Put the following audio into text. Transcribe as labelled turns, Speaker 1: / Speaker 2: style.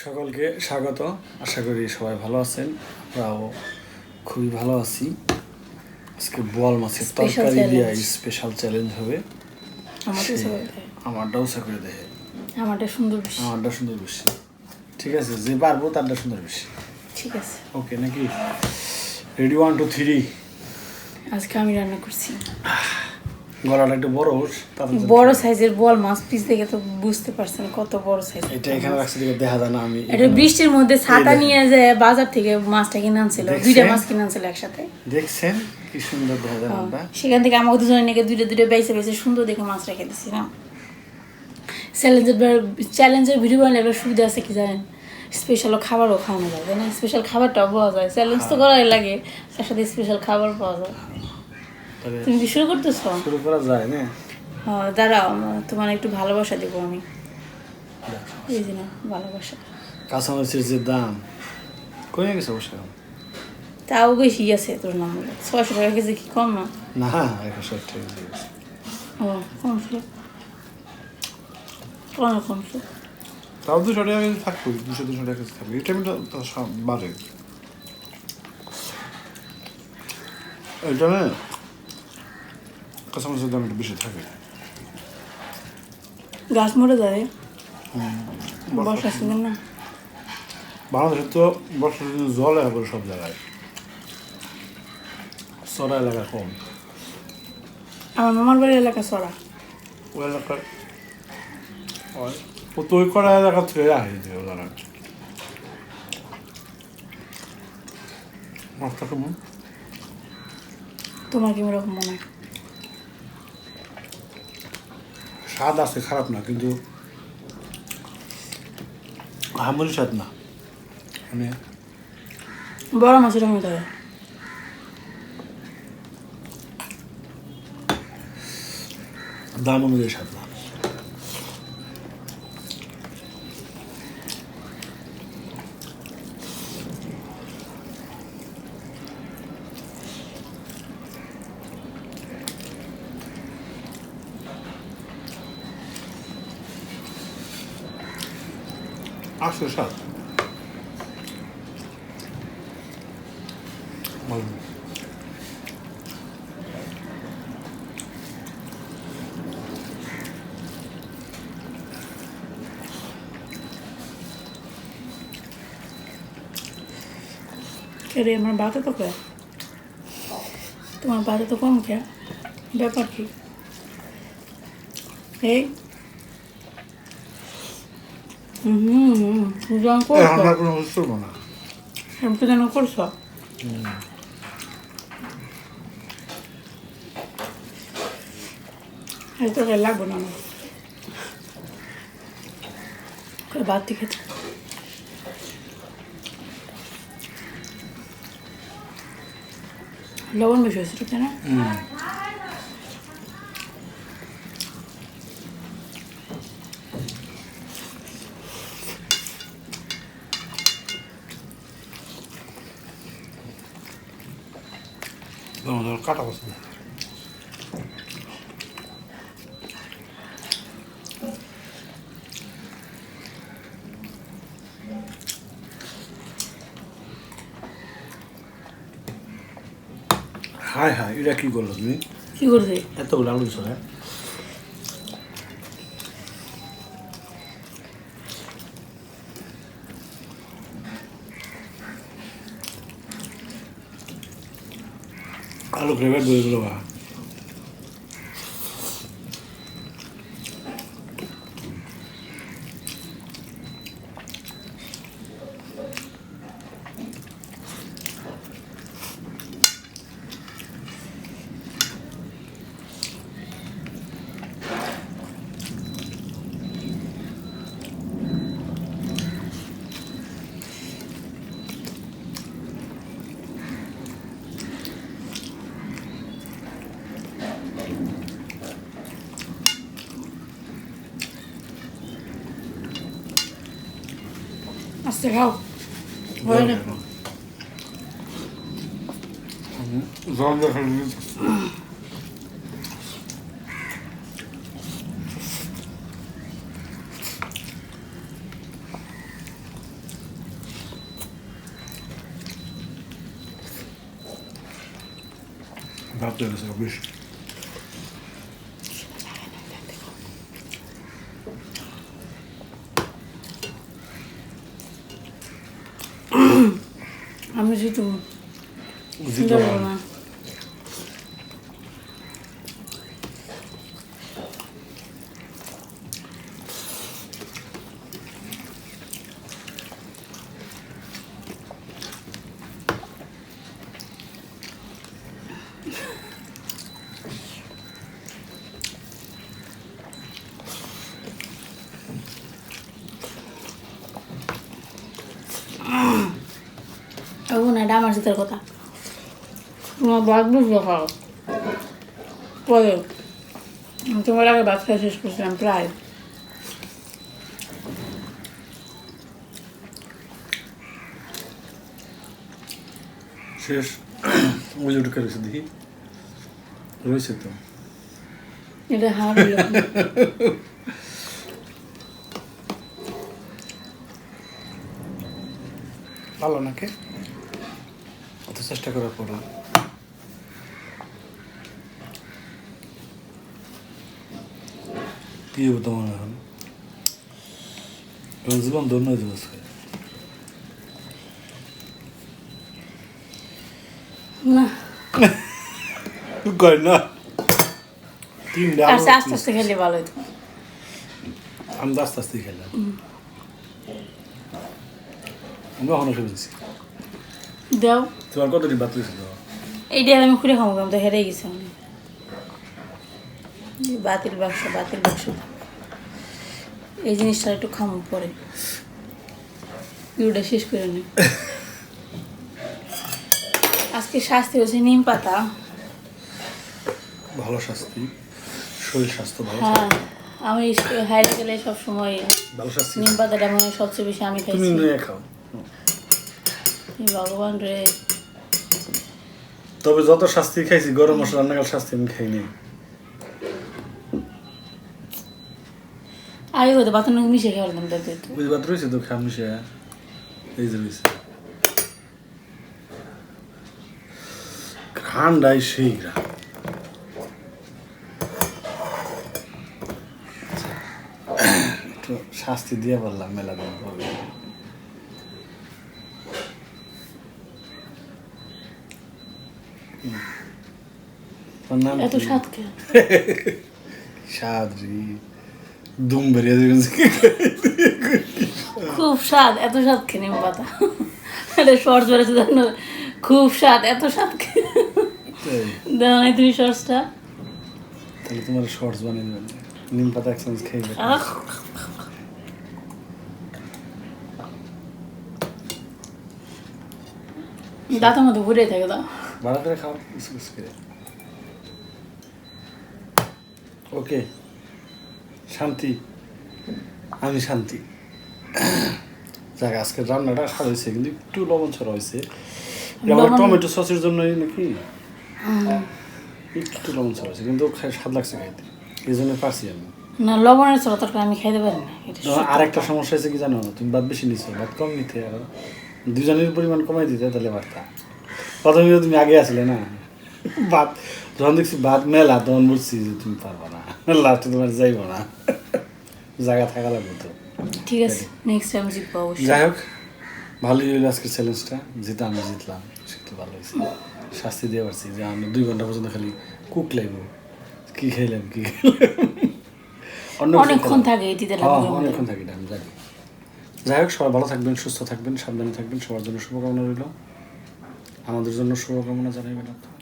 Speaker 1: সকলকে স্বাগত। আশা করি সবাই ভালো আছেন, আমরাও খুবই ভালো আছি। আজকে বোয়াল মাছের তরকারি দিয়ে স্পেশাল চ্যালেঞ্জ হবে। আমারটাও করে দেখে,
Speaker 2: আমারটা
Speaker 1: সুন্দর বেশি। ঠিক আছে, যে পারবো তারটা সুন্দর বেশি।
Speaker 2: ঠিক আছে,
Speaker 1: ওকে নাকি? রেডি, 1 2 3।
Speaker 2: আজকে আমি রান্না করছি
Speaker 1: গলাটা একটু
Speaker 2: বড় সাইজের বোয়াল মাছ। পিস দেখে তো বুঝতে পারছেন কত বড় সাইজ।
Speaker 1: এটা এখানে রাখছি দেখে দেখা যায় না। আমি
Speaker 2: এটা বৃষ্টির মধ্যে ছাতা নিয়ে যে বাজার থেকে মাছটা কিনে আনছিল, দুইটা মাছ কিনে আনছিল একসাথে।
Speaker 1: দেখছেন কি সুন্দর দেখা যায় না?
Speaker 2: সেখান থেকে আমাকে দুজনে নিয়ে দুইটা বেছে বেছে সুন্দর দেখে মাছ রেখে দিছিলাম। চ্যালেঞ্জের ভিডিও বানালে একটা সুবিধা আছে কি জানেন, স্পেশাল খাবারও খাওয়ানো যায়, তাই না? স্পেশাল খাবারটাও পাওয়া যায়। চ্যালেঞ্জ তো করাই লাগে, তার সাথে স্পেশাল খাবার পাওয়া যায়। তুমি কি শুরু করতেছো?
Speaker 1: শুরু করা যায় না?
Speaker 2: হ্যাঁ, দাঁড়াও, তোমার একটু ভালোবাসা দেবো আমি। এই যে না, ভালোবাসা।
Speaker 1: কাঁচামরিচের যে দাম কমে গেছে অবশ্য,
Speaker 2: তাও বেশি আছে তোর নাম 600 টাকা কেজি, কি কম না?
Speaker 1: না 160 টাকা কেজি।
Speaker 2: ও কমছে, অনেক কমছে।
Speaker 1: তাও 200 টাকা কেজি থাকবে, 200-200 টাকা কেজি থাকবে। এই টাইমটা তো সব বাড়ে। এটা না, কাঁচামরিচের দাম একটু বেশি থাকে।
Speaker 2: গাছ মরে যায় বর্ষা সিজন না।
Speaker 1: বাংলাদেশে তো বর্ষার দিনে জল একেবারে সব জায়গায়, চড়া এলাকা কম।
Speaker 2: আমার মামার বাড়ির এলাকা চড়া,
Speaker 1: ওই এলাকার ওই করা এলাকা থেকে রাখে যে ওরা মাছটা কেমন?
Speaker 2: তোমার কি রকম মনে হয়?
Speaker 1: স্বাদ আছে, খারাপ না, কিন্তু আহামরি স্বাদ না। মানে
Speaker 2: বড় মাছের মতো হয়।
Speaker 1: দাম অনুযায়ী স্বাদ না। আসলে স্বাদ
Speaker 2: রে, আমার বাতে তো কে, তোমার বাতে তো কম কে, ব্যাপার কি? এই যেন করছো এই তো লাগবো না আমার বাদ থেকে। লবণ বেশি হয়েছে, তাই না?
Speaker 1: কাটা পছন্দ। হায় হায়, এটা কি করলো তুমি?
Speaker 2: কি করছি?
Speaker 1: এতগুলো আলু দিছো? হ্যাঁ, আলু ফ্লেভার দিয়ে দিল।
Speaker 2: আস্তে খাও, হয় না।
Speaker 1: জল দেখা ভাবতে গেছে বেশ
Speaker 2: আমি যেটু
Speaker 1: জিতো
Speaker 2: না ও না এটা আমার জিতার কথা তোমার বাদ বুঝবো খাও পরে তোমার আগে ভাত খাই শেষ করছিলাম প্রায়
Speaker 1: শেষ ওই উঠে রয়েছে দেখি রয়েছে তো
Speaker 2: এটা হার
Speaker 1: ভালো নাকি অত চেষ্টা করার পরে কি হবে তোমার এখন জীবন ধন্য হয়ে যাবে
Speaker 2: না
Speaker 1: কয় না তিনটা
Speaker 2: আস্তে আস্তে আস্তে খেলে ভালো হতো
Speaker 1: আমি তো আস্তে আস্তে খেলাম আমি কখনো খেলেছি
Speaker 2: দাও
Speaker 1: তোমার কতদিন বাদ রয়েছে তো
Speaker 2: এইটা আমি খুলে খাবো আমি তো হেরে গেছি আমি বাতিল বাক্স এই জিনিসটা একটু খামো পরে ভিডিওটা শেষ করে নি আজকে শাস্তি হচ্ছে নিম পাতা
Speaker 1: ভালো শাস্তি শরীর স্বাস্থ্য ভালো
Speaker 2: হ্যাঁ আমি হাইরে গেলে সবসময়
Speaker 1: ভালো শাস্তি
Speaker 2: নিম পাতাটা মনে হয় সবচেয়ে বেশি আমি
Speaker 1: তুমি
Speaker 2: খাইছি
Speaker 1: নিয়ে খাও
Speaker 2: হে ভগবান রে
Speaker 1: তবে যত শাস্তি খাইছি গরম মশলা রান্নাকাল শাস্তি আমি খাইনি
Speaker 2: আগে হয়তো বাতানো মিশে খেয়ালাম তাদের
Speaker 1: ওই বাদ রয়েছে তো খামিশে এই যে রয়েছে ঠান্ডাই সেই গ্রাম একটু শাস্তি দিয়ে বললাম মেলা দিন পরে তোর নাম
Speaker 2: এত
Speaker 1: কি?
Speaker 2: স্বাদ খেয়ে
Speaker 1: স্বাদ রে দুম বেরিয়ে যাবে
Speaker 2: খুব স্বাদ এত স্বাদ খেয়ে নিম পাতা এটা শর্টস বেড়েছে জানো খুব স্বাদ এত স্বাদ খেয়ে দেওয়া নাই তুমি শর্টসটা
Speaker 1: তাহলে তোমার শর্টস বানিয়ে দেবেন নিম পাতা একসঙ্গে খেয়ে যাবে
Speaker 2: দাঁতের মধ্যে ঘুরে থাকে দাও
Speaker 1: ভালো করে খাও কিছু কিছু করে ওকে শান্তি আমি শান্তি যাক আজকে রান্নাটা স্বাদ হয়েছে কিন্তু একটু লবণ ছড়া হয়েছে টমেটো সসের জন্যই নাকি একটু লবণ ছড়া হয়েছে কিন্তু স্বাদ লাগছে খাইতে এই জন্য পারছি আমি
Speaker 2: না লবণের ছোট তরকারি আমি খাইতে পারি না
Speaker 1: আর একটা সমস্যা হয়েছে কি জানো তুমি ভাত বেশি নিচ্ছ ভাত কম নিতে আর দুজনের পরিমাণ কমাই দিতে তাহলে ভাতটা প্রথমে তুমি আগে আসলে না ভাত যখন দেখছি ভাত মেলা তখন বলছি যে তুমি পারবা না লাস্টে তোমার যাইবো না জায়গা থাকা লাগবে তো
Speaker 2: ঠিক আছে নেক্সট টাইম জিতবো অবশ্যই
Speaker 1: যাই হোক ভালোই হইলো আজকের চ্যালেঞ্জটা যেটা আমি জিতলাম সেটা ভালো হয়েছে শাস্তি দিয়ে পারছি যে আমি 2 ঘন্টা পর্যন্ত খালি কুক লাগবো কি খেলাম কি খেলাম
Speaker 2: অনেকক্ষণ থাকে এটিতে
Speaker 1: অনেকক্ষণ থাকি আমি জানি যাই হোক সবাই ভালো থাকবেন সুস্থ থাকবেন সাবধানে থাকবেন সবার জন্য শুভকামনা রইল আমাদের জন্য শুভকামনা জানাইবেন আপনার